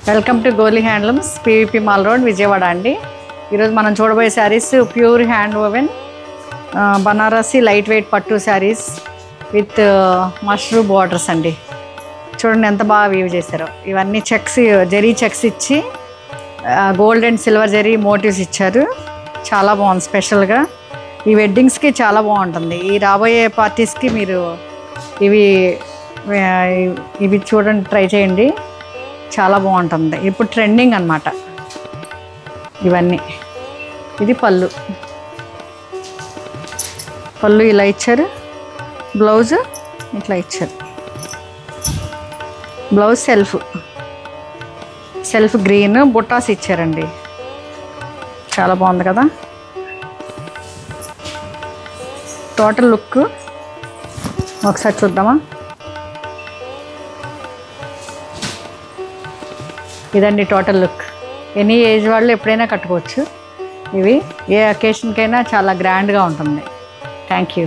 Welcome to Goli handlooms, PVP mall road, Vijayawada అండి. ఈరోజు మనం చూడబోయే saris pure hand woven Banarasi light weight పట్టు శారీస్ విత్ మష్రూమ్ బార్డర్స్ అండి. చూడండి ఎంత బాగా వీవ్ చేశారో. ఇవన్నీ చెక్స్, జరీ చెక్స్ ఇచ్చి gold and silver zari motifs ఇచ్చారు. చాలా బాగుంది. స్పెషల్గా ఈ వెడ్డింగ్స్కి చాలా బాగుంటుంది. ఈ రాబోయే పార్టీస్కి మీరు ఇవి చూడండి, ట్రై చేయండి, చాలా బాగుంటుంది. ఇప్పుడు ట్రెండింగ్ అన్నమాట ఇవన్నీ. ఇది పళ్ళు ఇలా ఇచ్చారు, బ్లౌజ్ ఇట్లా ఇచ్చారు. బ్లౌజ్ సెల్ఫ్ గ్రీన్ బుట్టాస్ ఇచ్చారండి. చాలా బాగుంది కదా. టోటల్ లుక్ ఒకసారి చూద్దామా. ఇదండి టోటల్ లుక్. ఎనీ ఏజ్ వాళ్ళు ఎప్పుడైనా కట్టుకోవచ్చు. ఇవి ఏ అకేషన్కైనా చాలా గ్రాండ్గా ఉంటుంది. Thank you.